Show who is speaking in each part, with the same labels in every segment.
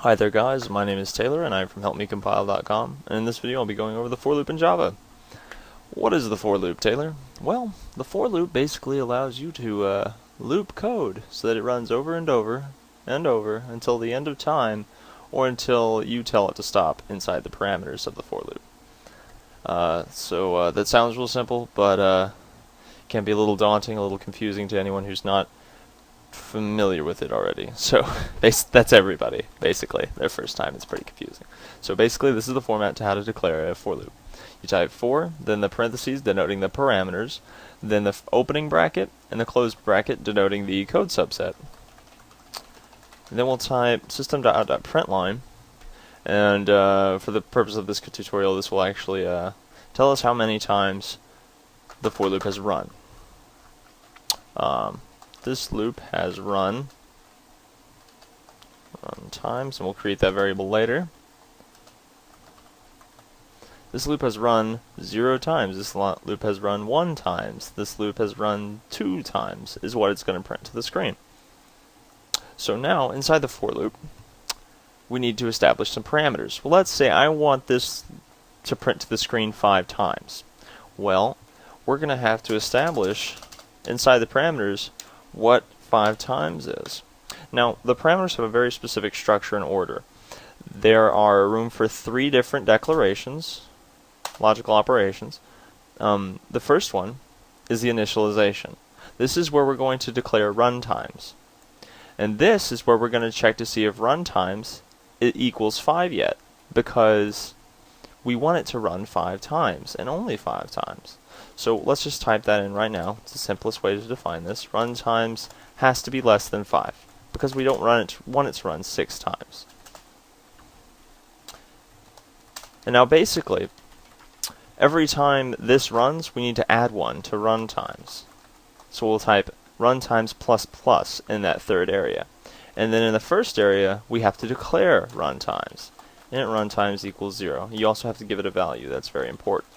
Speaker 1: Hi there guys, my name is Taylor and I'm from HelpMeCompile.com, and in this video I'll be going over the for loop in Java. What is the for loop, Taylor? Well, the for loop basically allows you to loop code so that it runs over and over and over until the end of time, or until you tell it to stop inside the parameters of the for loop. That sounds real simple, but can be a little daunting, a little confusing to anyone who's not familiar with it already. So that's everybody, basically. Their first time, it's pretty confusing. So basically this is the format to how to declare a for loop. You type for, then the parentheses denoting the parameters, then the opening bracket, and the closed bracket denoting the code subset. And then we'll type system.out.println, and for the purpose of this tutorial, this will actually tell us how many times the for loop has run. This loop has run times, and we'll create that variable later. This loop has run 0 times. This loop has run 1 times. This loop has run 2 times, is what it's going to print to the screen. So now, inside the for loop, we need to establish some parameters. Well, let's say I want this to print to the screen 5 times. Well, we're going to have to establish inside the parameters what 5 times is. Now, the parameters have a very specific structure and order. There are room for 3 different declarations, logical operations. The first one is the initialization. This is where we're going to declare run times. And this is where we're going to check to see if run times equals 5 yet, because we want it to run 5 times, and only 5 times. So let's just type that in right now. It's the simplest way to define this. Run times has to be less than 5, because we don't want it to run 6 times. And now basically, every time this runs, we need to add 1 to run times. So we'll type run times plus plus in that third area. And then in the first area, we have to declare run times. And run times equals 0. You also have to give it a value. That's very important.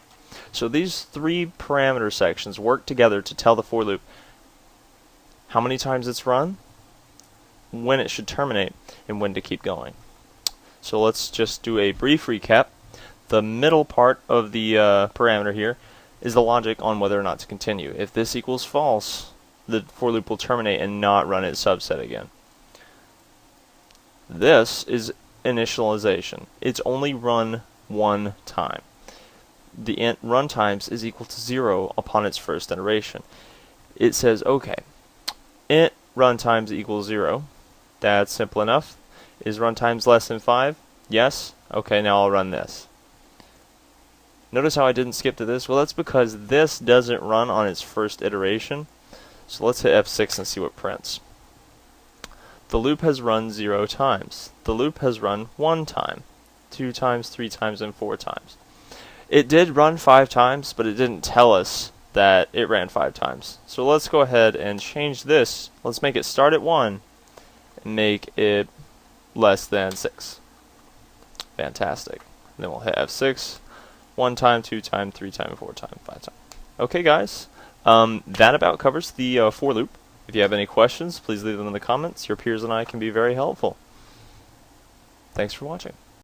Speaker 1: So these 3 parameter sections work together to tell the for loop how many times it's run, when it should terminate, and when to keep going. So let's just do a brief recap. The middle part of the parameter here is the logic on whether or not to continue. If this equals false, the for loop will terminate and not run its subset again. This is initialization. It's only run 1 time. The int run times is equal to 0 upon its first iteration. It says, okay, int run times equals 0. That's simple enough. Is run times less than 5? Yes. Okay, now I'll run this. Notice how I didn't skip to this? Well, that's because this doesn't run on its first iteration. So let's hit F6 and see what prints. The loop has run 0 times. The loop has run 1 time, 2 times, 3 times, and 4 times. It did run 5 times, but it didn't tell us that it ran 5 times. So let's go ahead and change this. Let's make it start at 1 and make it less than 6. Fantastic. And then we'll hit F6. 1 time, 2 time, 3 time, 4 time, 5 time. Okay, guys. That about covers the for loop. If you have any questions, please leave them in the comments. Your peers and I can be very helpful. Thanks for watching.